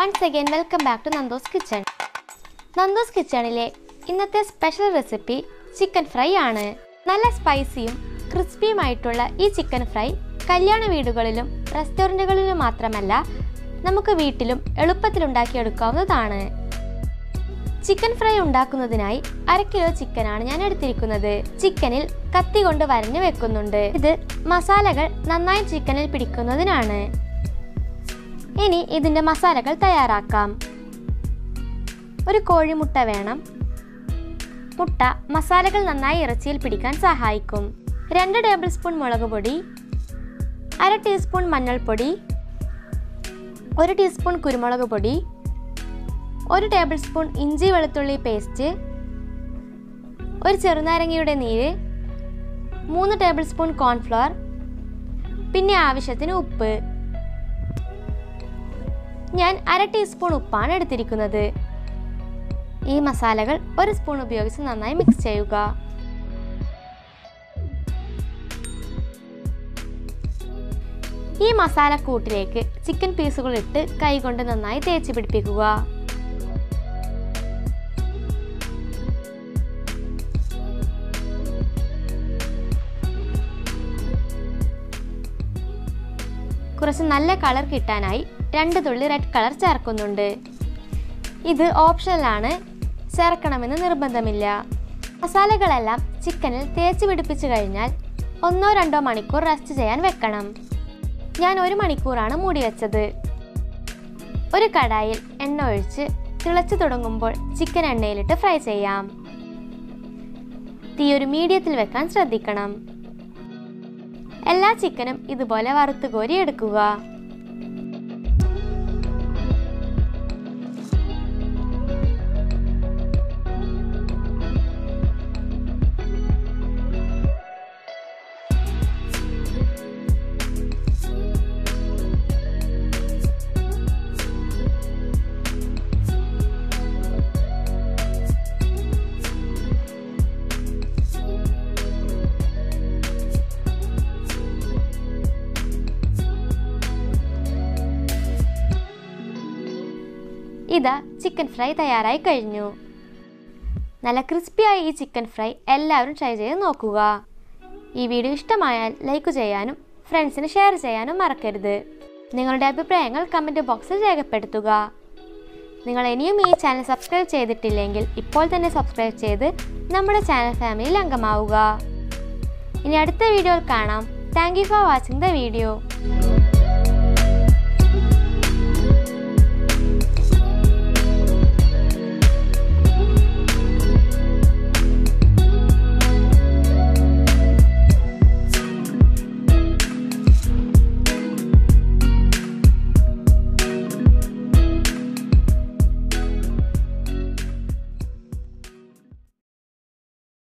Once again, welcome back to Nandus Kitchen. Nandus Kitchenile ഇന്നത്തെ special recipe chicken fry ആണ്. നല്ല സ്പൈസിയും ക്രിസ്പിയുമായിട്ടുള്ള ഈ chicken fry കല്യാണ വീടുകളിലും റെസ്റ്റോറന്റുകളിലും മാത്രമല്ല നമുക്ക് വീട്ടിലും എളുപ്പത്തിൽ ഉണ്ടാക്കിയെടുക്കാവുന്നതാണ്. ചിക്കൻ ഫ്രൈ ഉണ്ടാക്കുന്നതിനായി 1/2 കിലോ ചിക്കൻ ആണ് ഞാൻ എടുത്തിരിക്കുന്നത്. ചിക്കനിൽ കത്തി കൊണ്ട് വരഞ്ഞു വെക്കുന്നുണ്ട്. ഇത് മസാലകൾ നന്നായി ചിക്കനിൽ പിടിക്കുന്നതിനാണ്. ഇനി ഇതിന്റെ മസാലകൾ തയ്യാറാക്കാം. ഒരു കോഴിമുട്ട വേണം. മുട്ട മസാലകൾ നന്നായി ഇറച്ചിയിൽ പിടിക്കാൻ സഹായിക്കും. 2 ടേബിൾ സ്പൂൺ മുളക് പൊടി, 1/2 ടീസ്പൂൺ മഞ്ഞൾപ്പൊടി, 1 ടീസ്പൂൺ കുരുമുളക് പൊടി, 1 ടേബിൾ സ്പൂൺ ഇഞ്ചി വെളുത്തുള്ളി പേസ്റ്റ്, 1 ചെറുനാരങ്ങയുടെ നീര്, 3 ടേബിൾ സ്പൂൺ കോൺഫ്ലവർ, പിന്നെ ആവശ്യത്തിന് ഉപ്പ്. ഞാൻ 1/2 ടീസ്പൂൺ ഉപ്പാണ് എടുത്തിരിക്കുന്നത്. ഈ മസാലകൾ 1 സ്പൂൺ ഉപയോഗിച്ച് നന്നായി മിക്സ് ചെയ്യുക. ഈ മസാലക്കൂട്ടിലേക്ക് ചിക്കൻ പീസുകൾ ഇട്ട് കൈകൊണ്ട് നന്നായി തേച്ച് പിടിപ്പിക്കുക. കുറച്ച് നല്ല കളർ കിട്ടാനായി 2 തുള്ളി റെഡ് കളർ ചേർക്കുന്നുണ്ട്. ഇത് ഓപ്ഷണലാണ്, ചേർക്കണമെന്ന് നിർബന്ധമില്ല. മസാലകളെല്ലാം ചിക്കനിൽ തേച്ച് പിടിപ്പിച്ചു കഴിഞ്ഞാൽ 1-2 മണിക്കൂർ റെസ്റ്റ് ചെയ്യാൻ വെക്കണം. ഞാൻ 1 മണിക്കൂറാണ് മൂടി വെച്ചത്. ഒരു കടായിൽ എണ്ണ ഒഴിച്ച് തിളച്ചു തുടങ്ങുമ്പോൾ ചിക്കൻ എണ്ണയിലിട്ട് ഫ്രൈ ചെയ്യാം. തീ ഒരു മീഡിയത്തിൽ വെക്കാൻ ശ്രദ്ധിക്കണം. എല്ലാ ചിക്കനും ഇതുപോലെ വറുത്ത് കോരി എടുക്കുക. ഇതാ ചിക്കൻ ഫ്രൈ തയ്യാറായി കഴിഞ്ഞു. നല്ല ക്രിസ്പിയായ ഈ ചിക്കൻ ഫ്രൈ എല്ലാവരും ട്രൈ ചെയ്ത് നോക്കുക. ഈ വീഡിയോ ഇഷ്ടമായാൽ ലൈക്ക് ചെയ്യാനും ഫ്രണ്ട്സിന് ഷെയർ ചെയ്യാനും മറക്കരുത്. നിങ്ങളുടെ അഭിപ്രായങ്ങൾ കമൻറ്റ് ബോക്സിൽ രേഖപ്പെടുത്തുക. നിങ്ങൾ ഇനിയും ഈ ചാനൽ സബ്സ്ക്രൈബ് ചെയ്തിട്ടില്ലെങ്കിൽ ഇപ്പോൾ തന്നെ സബ്സ്ക്രൈബ് ചെയ്ത് നമ്മുടെ ചാനൽ ഫാമിലിയിൽ അംഗമാവുക. ഇനി അടുത്ത വീഡിയോയിൽ കാണാം. Thank you for watching the video.